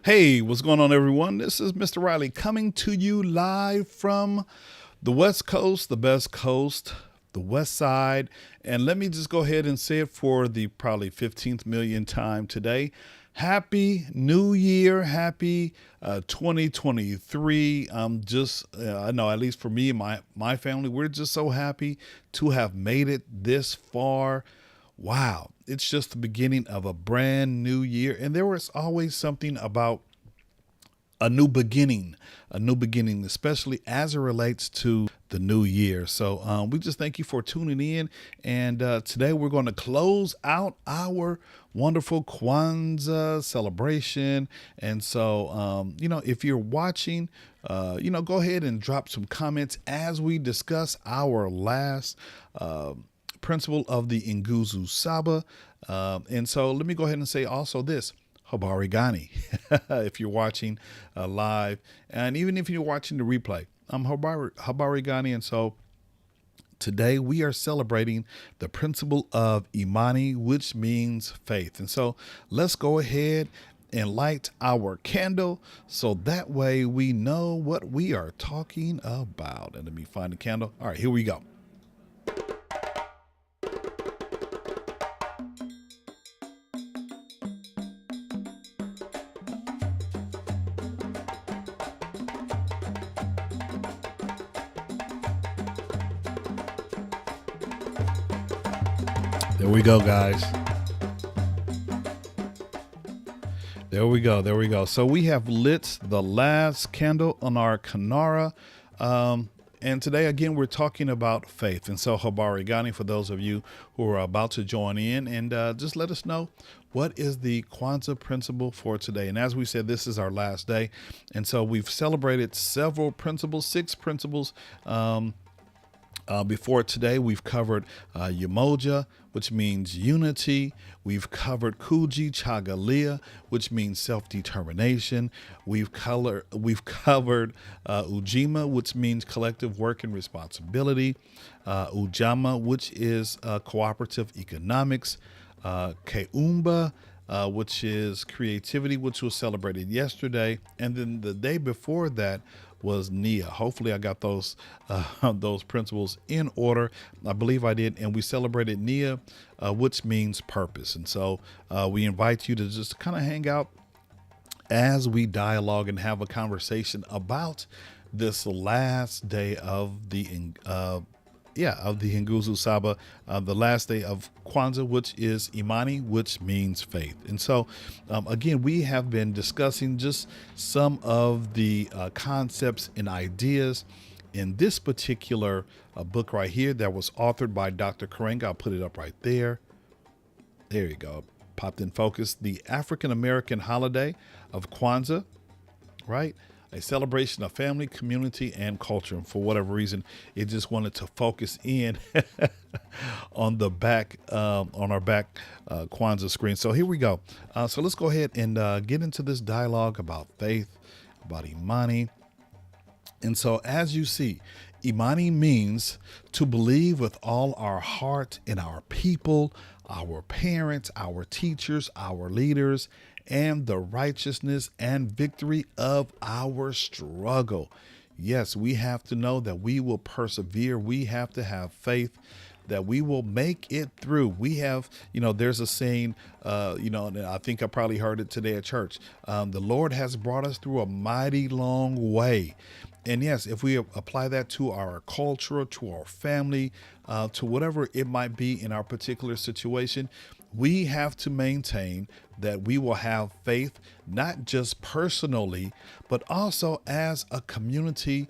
Hey, what's going on, everyone? This is Mr. Riley coming to you live from the West Coast, the best coast, the West Side. And let me just go ahead and say it for the probably 15th million time today. Happy New Year. Happy 2023. I know, at least for me and my family, we're just so happy to have made it this far. Wow, it's just the beginning of a brand new year. And there was always something about a new beginning, especially as it relates to the new year. So we just thank you for tuning in. And today we're going to close out our wonderful Kwanzaa celebration. And so, if you're watching, go ahead and drop some comments as we discuss our last principle of the Nguzu Saba. And so let me go ahead and say also this. Habari Gani, if you're watching live, and even if you're watching the replay, I'm Habari Gani. And so today we are celebrating the principle of Imani, which means faith. And so let's go ahead and light our candle so that way we know what we are talking about. And let me find the candle. All right, here we go. There we go, guys. There we go. There we go. So we have lit the last candle on our Kanara. And today, again, we're talking about faith. And so Habari Gani, for those of you who are about to join in, and just let us know what is the Kwanzaa principle for today. And as we said, this is our last day. And so we've celebrated several principles, 6 principles. Before today, we've covered Umoja, which means unity. We've covered Kuji Chagalia, which means self-determination. We've covered Ujima, which means collective work and responsibility. Ujama, which is cooperative economics. Keumba, which is creativity, which was celebrated yesterday. And then the day before that was Nia. Hopefully I got those principles in order. I believe I did. And we celebrated Nia, which means purpose. And so we invite you to just kind of hang out as we dialogue and have a conversation about this last day of the Nguzu Saba, the last day of Kwanzaa, which is Imani, which means faith. And so, again, we have been discussing just some of the concepts and ideas in this particular book right here that was authored by Dr. Karenga. I'll put it up right there. There you go. Popped in focus. The African American holiday of Kwanzaa, right? A celebration of family, community, and culture. And for whatever reason, it just wanted to focus in on the back, on our back Kwanzaa screen. So here we go. So let's go ahead and get into this dialogue about faith, about Imani. And so as you see, Imani means to believe with all our heart in our people, our parents, our teachers, our leaders, and the righteousness and victory of our struggle. Yes, we have to know that we will persevere. We have to have faith that we will make it through. We have, there's a saying, and I think I probably heard it today at church. The Lord has brought us through a mighty long way. And yes, if we apply that to our culture, to our family, to whatever it might be in our particular situation, we have to maintain that we will have faith, not just personally, but also as a community,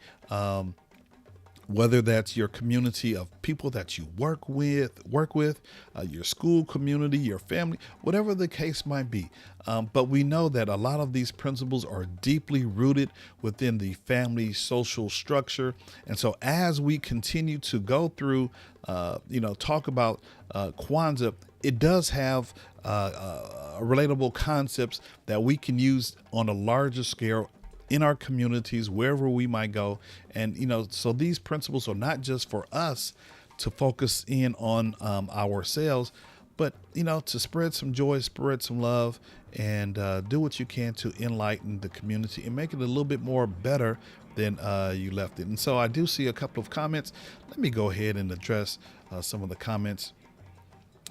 whether that's your community of people that you work with, your school community, your family, whatever the case might be. But we know that a lot of these principles are deeply rooted within the family social structure. And so as we continue to go through, talk about Kwanzaa, it does have relatable concepts that we can use on a larger scale in our communities, wherever we might go. And, so these principles are not just for us to focus in on ourselves, but to spread some joy, spread some love, and do what you can to enlighten the community and make it a little bit more better than you left it. And so I do see a couple of comments. Let me go ahead and address some of the comments.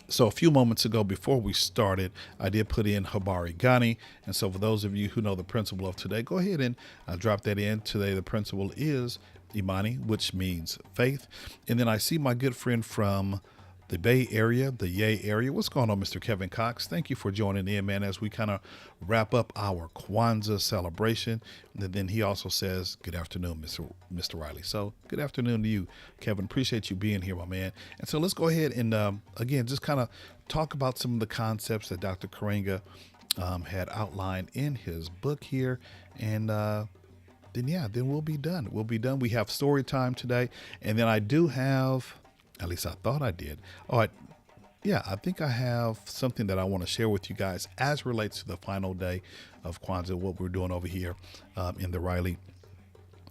So a few moments ago, before we started, I did put in Habari Gani. And so for those of you who know the principle of today, go ahead and drop that in. Today, the principle is Imani, which means faith. And then I see my good friend from the Bay Area, the Yay area. What's going on, Mr. Kevin Cox? Thank you for joining in, man, as we kind of wrap up our Kwanzaa celebration. And then he also says, good afternoon, Mr. Riley. So good afternoon to you, Kevin. Appreciate you being here, my man. And so let's go ahead and, again, just kind of talk about some of the concepts that Dr. Karenga had outlined in his book here. And then we'll be done. We'll be done. We have story time today. And then I do have... At least I thought I did. I think I have something that I want to share with you guys as relates to the final day of Kwanzaa, what we're doing over here in the Riley,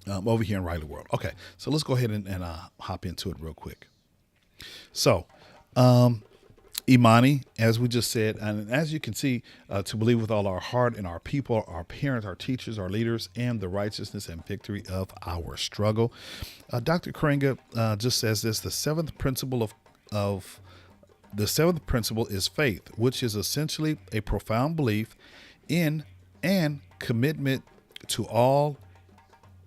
over here in Riley World. Okay, so let's go ahead and hop into it real quick. So, Imani, as we just said, and as you can see, to believe with all our heart in our people, our parents, our teachers, our leaders, and the righteousness and victory of our struggle. Dr. Karenga just says this: the seventh principle is faith, which is essentially a profound belief in and commitment to all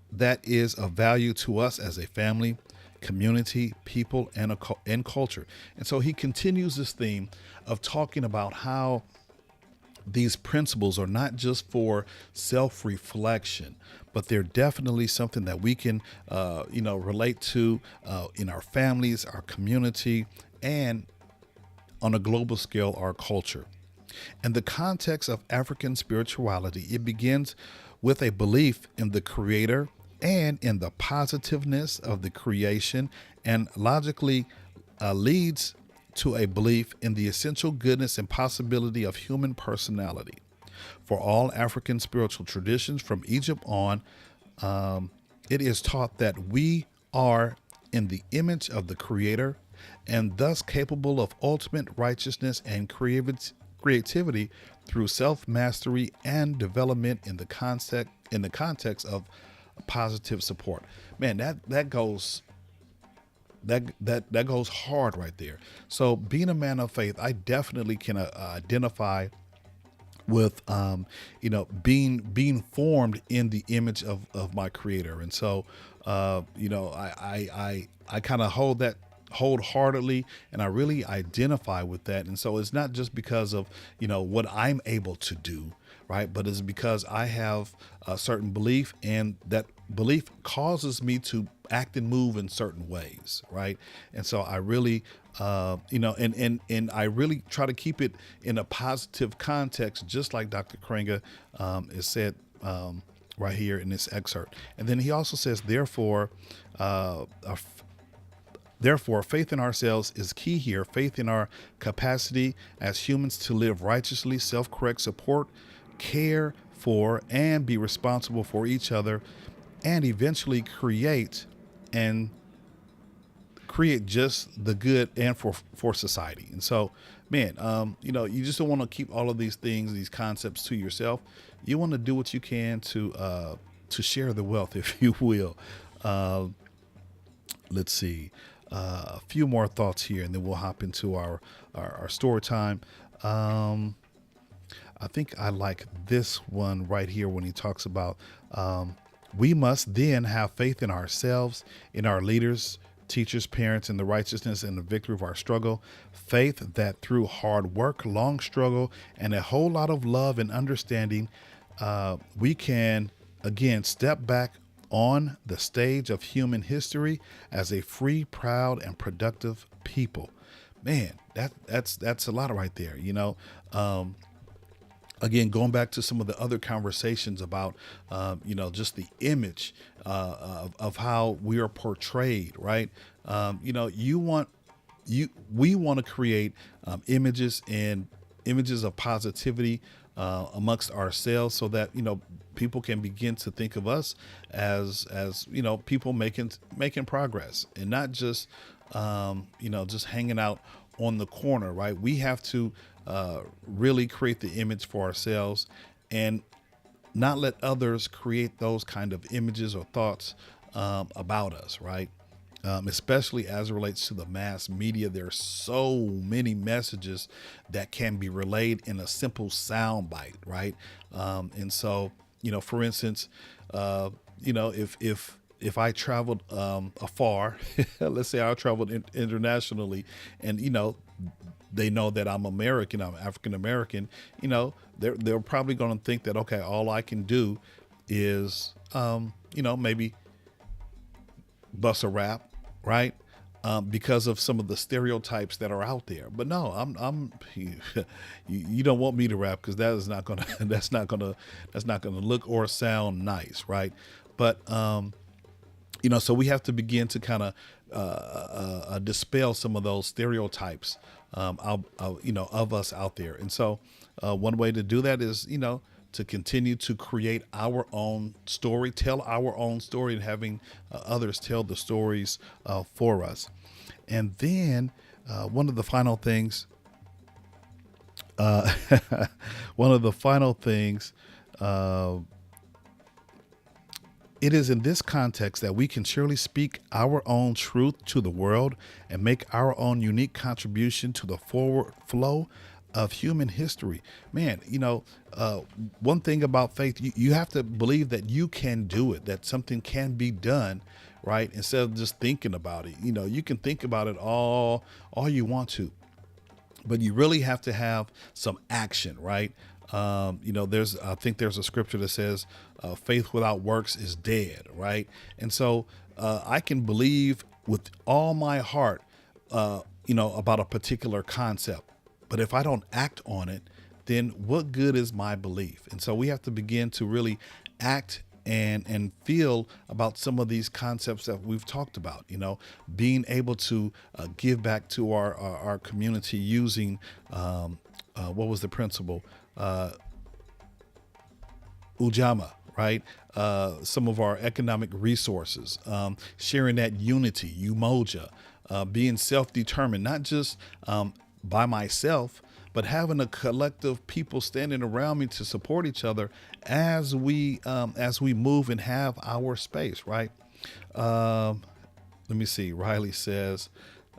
that is of value to us as a family, community, people, and culture. And so he continues this theme of talking about how these principles are not just for self-reflection, but they're definitely something that we can, relate to in our families, our community, and on a global scale, our culture. In the context of African spirituality, it begins with a belief in the Creator and in the positiveness of the creation, and logically leads to a belief in the essential goodness and possibility of human personality. For all African spiritual traditions from Egypt on, it is taught that we are in the image of the Creator and thus capable of ultimate righteousness and creativity through self-mastery and development in the context of positive support. Man, that goes hard right there. So being a man of faith, I definitely can identify with being formed in the image of my Creator. And so I kind of hold wholeheartedly, and I really identify with that. And so it's not just because of what I'm able to do, right, but it's because I have a certain belief, and that belief causes me to act and move in certain ways, right? And so I really and I really try to keep it in a positive context, just like Dr. Karenga is said right here in this excerpt. And then he also says, therefore, faith in ourselves is key here. Faith in our capacity as humans to live righteously, self-correct, support, care for, and be responsible for each other, and eventually create just the good and for society. And so, man, you just don't want to keep all of these things, these concepts to yourself. You want to do what you can to share the wealth, if you will. Let's see. A few more thoughts here, and then we'll hop into our story time. I think I like this one right here when he talks about we must then have faith in ourselves, in our leaders, teachers, parents, in the righteousness and the victory of our struggle. Faith that through hard work, long struggle, and a whole lot of love and understanding, we can, again, step back on the stage of human history as a free, proud, and productive people. Man, that's a lot right there, Again, going back to some of the other conversations about, just the image of how we are portrayed, right? We want to create images of positivity amongst ourselves, so that people can begin to think of us as people making progress, and not just just hanging out on the corner, right? We have to really create the image for ourselves and not let others create those kind of images or thoughts about us, right? Especially as it relates to the mass media. There's so many messages that can be relayed in a simple sound bite, right? And so, for instance, if I traveled afar, let's say I traveled internationally, and they know that I'm American, I'm African American, they're probably going to think that, okay, all I can do is maybe bust a rap, right? Because of some of the stereotypes that are out there. But no, you don't want me to rap, because that is not gonna that's not gonna look or sound nice, right? But so we have to begin to kind of dispel some of those stereotypes of us out there. And so one way to do that is to continue to create our own story, tell our own story, and having others tell the stories for us. And then one of the final things, uh, one of the final things, it is in this context that we can surely speak our own truth to the world and make our own unique contribution to the forward flow of human history. Man, one thing about faith, you have to believe that you can do it, that something can be done, right? Instead of just thinking about it. You can think about it all you want to, but you really have to have some action, right? I think there's a scripture that says, faith without works is dead, right? And so I can believe with all my heart, about a particular concept, but if I don't act on it, then what good is my belief? And so we have to begin to really act and feel about some of these concepts that we've talked about, being able to give back to our community using, what was the principle? Ujama, right? Some of our economic resources, sharing that unity, umoja, being self-determined, not just by myself, but having a collective people standing around me to support each other as we move and have our space, right? Let me see. Riley says,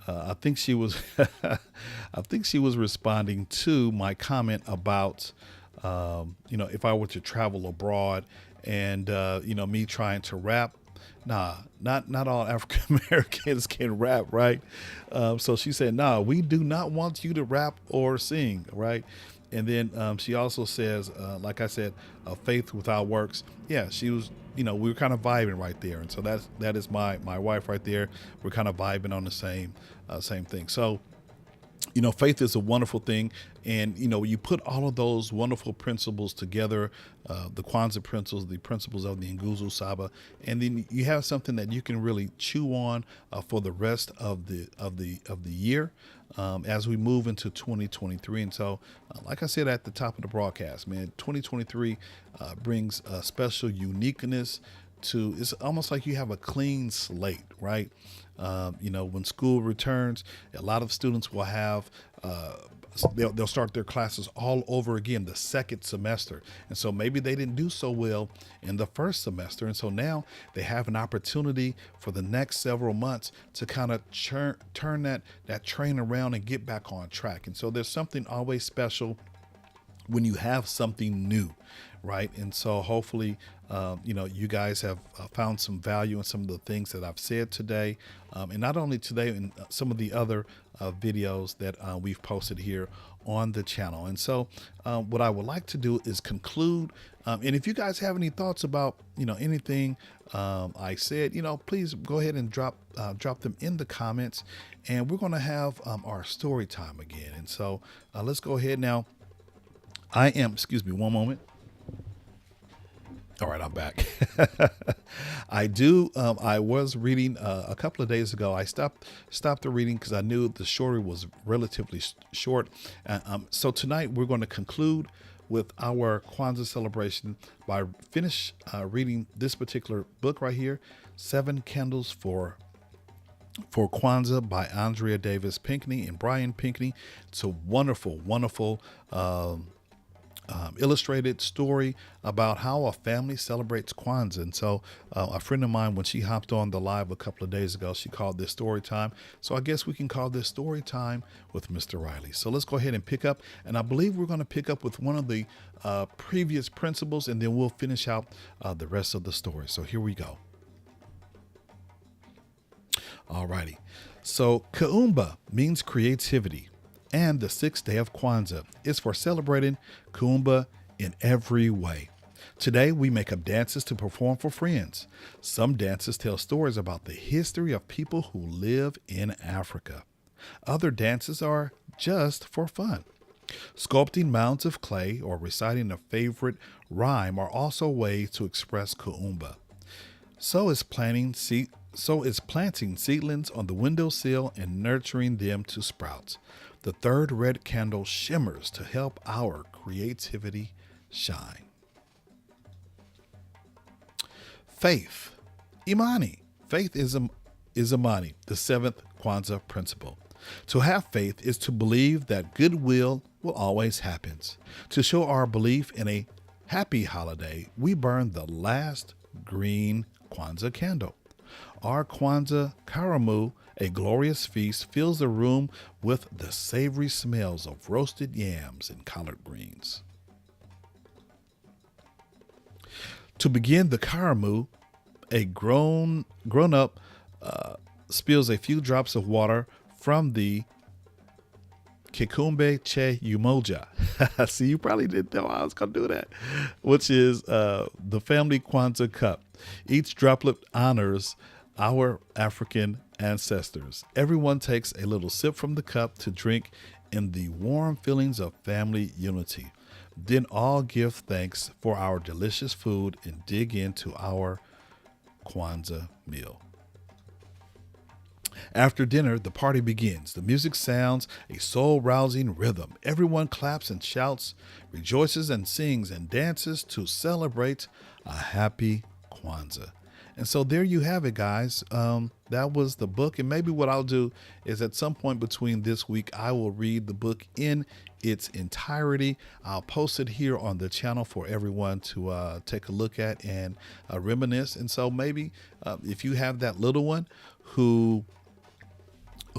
I think she was, I think she was responding to my comment about, if I were to travel abroad and, me trying to rap. Nah, not all African Americans can rap, right? So she said, nah, we do not want you to rap or sing, right? And then she also says, like I said, faith without works. Yeah, she was, we were kind of vibing right there. And so that is my wife right there. We're kind of vibing on the same thing. So, faith is a wonderful thing. And, you put all of those wonderful principles together, the Kwanzaa principles, the principles of the Nguzo Saba, and then you have something that you can really chew on for the rest of the year as we move into 2023. And so, like I said at the top of the broadcast, man, 2023 brings a special uniqueness to, it's almost like you have a clean slate, right? When school returns, a lot of students will have, they'll start their classes all over again the second semester. And so maybe they didn't do so well in the first semester. And so now they have an opportunity for the next several months to kind of turn that train around and get back on track. And so there's something always special when you have something new, right? And so hopefully, you guys have found some value in some of the things that I've said today, and not only today, in some of the other videos that we've posted here on the channel. And so what I would like to do is conclude. And if you guys have any thoughts about, anything I said, please go ahead and drop them in the comments, and we're going to have our story time again. And so let's go ahead now. Excuse me, one moment. All right, I'm back. I was reading a couple of days ago. I stopped the reading because I knew the story was relatively short. So tonight we're going to conclude with our Kwanzaa celebration by reading this particular book right here, 7 Candles for for Kwanzaa by Andrea Davis Pinkney and Brian Pinkney. It's a wonderful, wonderful illustrated story about how a family celebrates Kwanzaa. And so, a friend of mine, when she hopped on the live a couple of days ago, she called this story time. So, I guess we can call this story time with Mr. Riley. So, let's go ahead and pick up. And I believe we're going to pick up with one of the previous principles, and then we'll finish out the rest of the story. So, here we go. Alrighty. So, Kuumba means creativity, and the sixth day of Kwanzaa is for celebrating Kuumba in every way. Today, we make up dances to perform for friends. Some dances tell stories about the history of people who live in Africa. Other dances are just for fun. Sculpting mounds of clay or reciting a favorite rhyme are also ways to express Kuumba. So is planting seedlings on the windowsill and nurturing them to sprouts. The third red candle shimmers to help our creativity shine. Faith. Imani. Faith is Imani, the seventh Kwanzaa principle. To have faith is to believe that goodwill will always happen. To show our belief in a happy holiday, we burn the last green Kwanzaa candle. Our Kwanzaa Karamu, a glorious feast, fills the room with the savory smells of roasted yams and collard greens. To begin the Karamu, a grown-up spills a few drops of water from the Kikumbe Che Umoja. See, you probably didn't know I was going to do that, which is the family Kwanzaa cup. Each droplet honors our African ancestors. Everyone takes a little sip from the cup to drink in the warm feelings of family unity. Then all give thanks for our delicious food and dig into our Kwanzaa meal. After dinner, the party begins. The music sounds a soul-rousing rhythm. Everyone claps and shouts, rejoices and sings and dances to celebrate a happy Kwanzaa. And so there you have it, guys. That was the book. And maybe what I'll do is at some point between this week, I will read the book in its entirety. I'll post it here on the channel for everyone to take a look at and reminisce. And so maybe if you have that little one who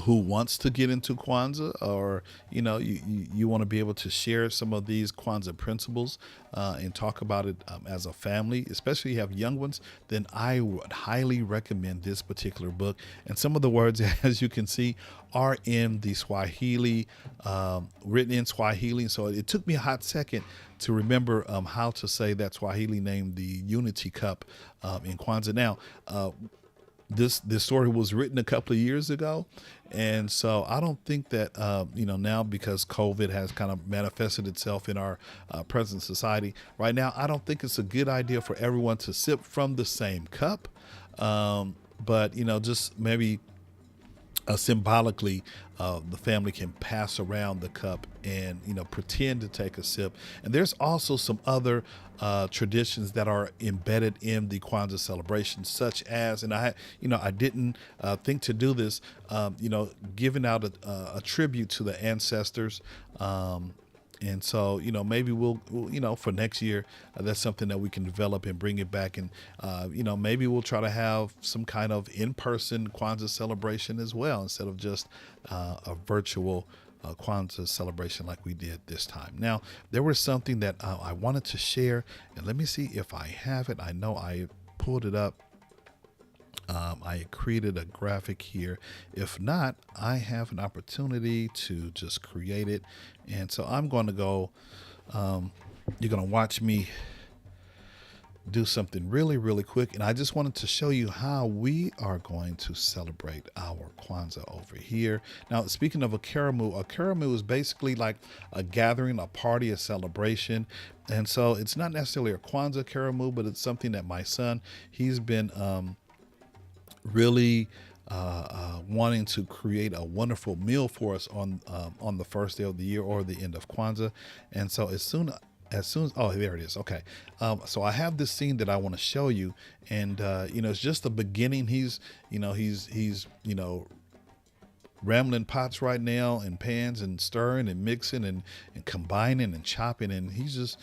wants to get into Kwanzaa, or you want to be able to share some of these Kwanzaa principles and talk about it as a family, especially if you have young ones, then I would highly recommend this particular book. And some of the words, as you can see, are in the Swahili, written in Swahili. So it took me a hot second to remember how to say that Swahili name, the Unity Cup in Kwanzaa. Now, this story was written a couple of years ago. And so I don't think that, now because COVID has kind of manifested itself in our present society right now, I don't think it's a good idea for everyone to sip from the same cup. But, just maybe symbolically, the family can pass around the cup and, pretend to take a sip. And there's also some other traditions that are embedded in the Kwanzaa celebration, such as, and I didn't think to do this, giving out a tribute to the ancestors. And so, maybe we'll for next year, that's something that we can develop and bring it back. And, maybe we'll try to have some kind of in-person Kwanzaa celebration as well, instead of just a virtual Kwanzaa celebration like we did this time. Now, there was something that I wanted to share, and let me see if I have it. I know I pulled it up. I created a graphic here. If not, I have an opportunity to just create it. And so I'm going to go, you're going to watch me do something really, really quick. And I just wanted to show you how we are going to celebrate our Kwanzaa over here. Now, speaking of a karamu is basically like a gathering, a party, a celebration. And so it's not necessarily a Kwanzaa karamu, but it's something that my son, he's been really wanting to create a wonderful meal for us on the first day of the year or the end of Kwanzaa. And so as soon as soon as, oh, there it is. Okay. So I have this scene that I want to show you, and it's just the beginning. He's rambling pots right now and pans and stirring and mixing and combining and chopping, and he's just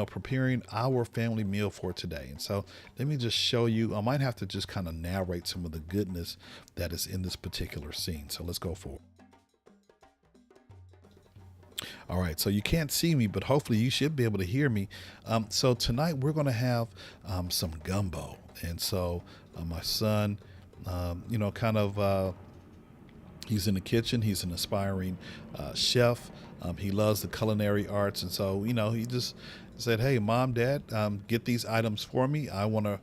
preparing our family meal for today. And so let me just show you. I might have to just kind of narrate some of the goodness that is in this particular scene. So let's go forward. All right, so you can't see me, but hopefully you should be able to hear me. So tonight we're going to have some gumbo, and so my son, kind of. He's in the kitchen. He's an aspiring chef. He loves the culinary arts, and so he just said, "Hey, mom, dad, get these items for me. I wanna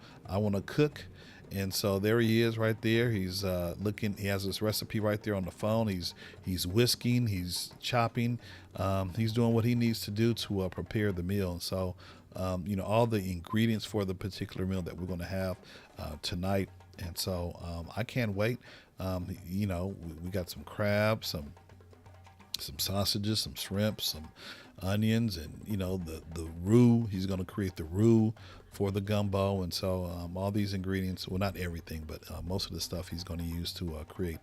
cook." And so there he is, right there. He's looking. He has this recipe right there on the phone. He's whisking. He's chopping. He's doing what he needs to do to prepare the meal. And so all the ingredients for the particular meal that we're going to have tonight. And so I can't wait. We got some crabs, some sausages, some shrimp, some onions, and the roux. He's going to create the roux for the gumbo, and so all these ingredients. Well, not everything, but most of the stuff he's going to use to create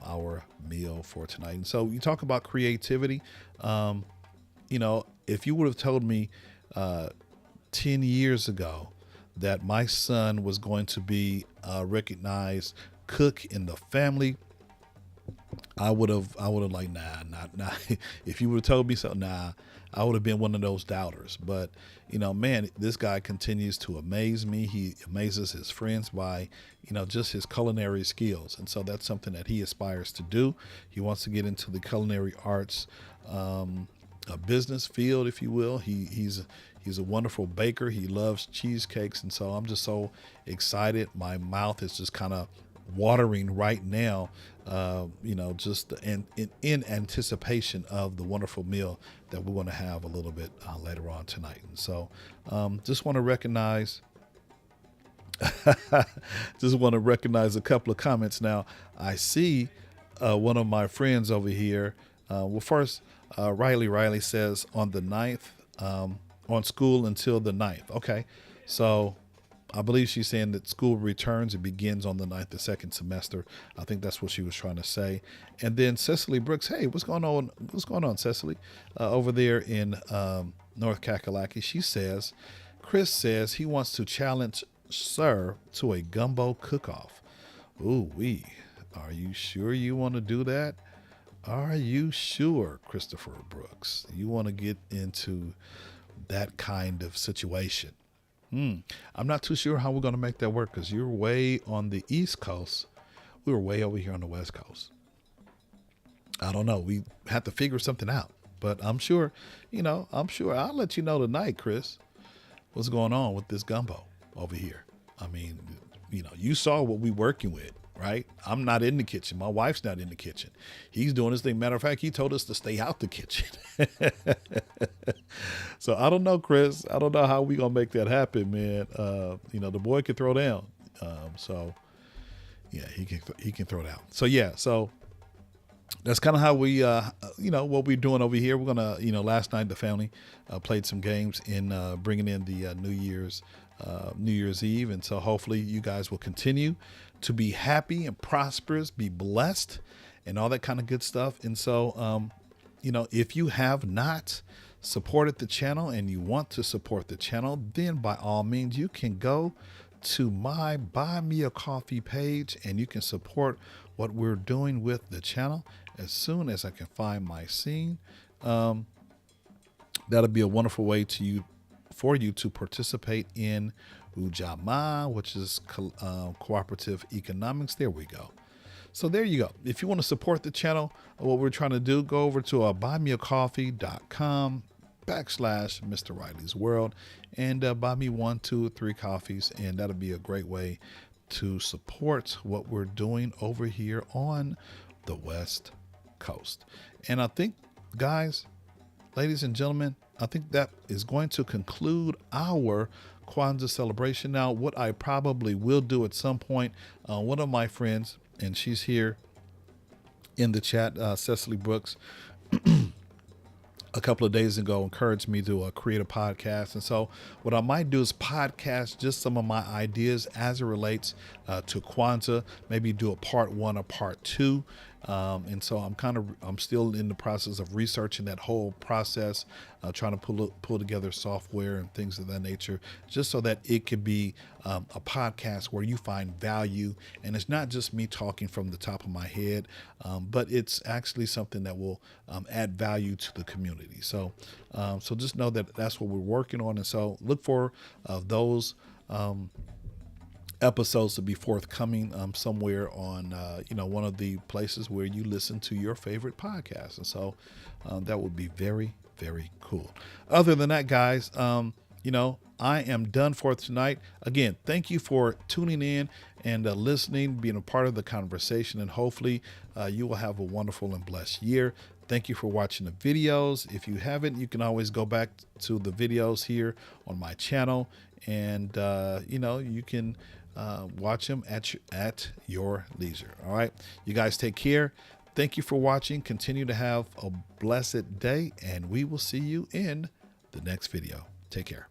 our meal for tonight. And so you talk about creativity. If you would have told me 10 years ago that my son was going to be a recognized cook in the family, I would have like, nah. If you would have told me so, nah, I would have been one of those doubters. But man, this guy continues to amaze me. He amazes his friends by just his culinary skills, and so that's something that he aspires to do. He wants to get into the culinary arts, a business field, if you will. He's a wonderful baker. He loves cheesecakes, and so I'm just so excited. My mouth is just kind of watering right now, just in anticipation of the wonderful meal that we're going to have a little bit later on tonight. And so just want to recognize a couple of comments. Now I see one of my friends over here. First, Riley says on the 9th, on school until the 9th. Okay, so I believe she's saying that school returns. It begins on the 9th, the second semester. I think that's what she was trying to say. And then Cecily Brooks, hey, what's going on? What's going on, Cecily? Over there in North Kakalaki, she says, Chris says he wants to challenge Sir to a gumbo cook-off. Ooh, are you sure you want to do that? Are you sure, Christopher Brooks? You want to get into that kind of situation? I'm not too sure how we're going to make that work, because you're way on the East Coast. We were way over here on the West Coast. I don't know. We have to figure something out. But I'm sure I'll let you know tonight, Chris, what's going on with this gumbo over here. I mean, you saw what we're working with, right? I'm not in the kitchen. My wife's not in the kitchen. He's doing his thing. Matter of fact, he told us to stay out the kitchen. So I don't know, Chris. I don't know how we gonna make that happen, man. The boy can throw down. So yeah, he can throw down. So yeah, so that's kind of how we, what we're doing over here. We're gonna, last night the family played some games in bringing in the New Year's Eve, and so hopefully you guys will continue to be happy and prosperous, be blessed, and all that kind of good stuff. And so, if you have not supported the channel and you want to support the channel, then by all means you can go to my Buy Me a Coffee page and you can support what we're doing with the channel. As soon as I can find my scene, that'll be a wonderful way for you to participate in Ujamaa, which is cooperative economics. There we go. So there you go. If you want to support the channel, what we're trying to do, go over to buymeacoffee.com/Mr. Riley's World and buy me 1, 2, 3 coffees, and that'll be a great way to support what we're doing over here on the West Coast. And I think, guys, ladies and gentlemen, I think that is going to conclude our Kwanzaa celebration. Now, what I probably will do at some point, one of my friends, and she's here in the chat, Cecily Brooks, a couple of days ago encouraged me to create a podcast. And so what I might do is podcast just some of my ideas as it relates to Kwanzaa, maybe do a part one or part two. And so I'm still in the process of researching that whole process, trying to pull together software and things of that nature, just so that it could be a podcast where you find value. And it's not just me talking from the top of my head, but it's actually something that will add value to the community. So just know that that's what we're working on. And so look for those episodes to be forthcoming somewhere on one of the places where you listen to your favorite podcast. And so that would be very, very cool. Other than that, guys, I am done for tonight. Again, thank you for tuning in and listening, being a part of the conversation, and hopefully you will have a wonderful and blessed year. Thank you for watching the videos. If you haven't, you can always go back to the videos here on my channel, and you can watch them at your leisure. All right, you guys take care. Thank you for watching. Continue to have a blessed day, and we will see you in the next video. Take care.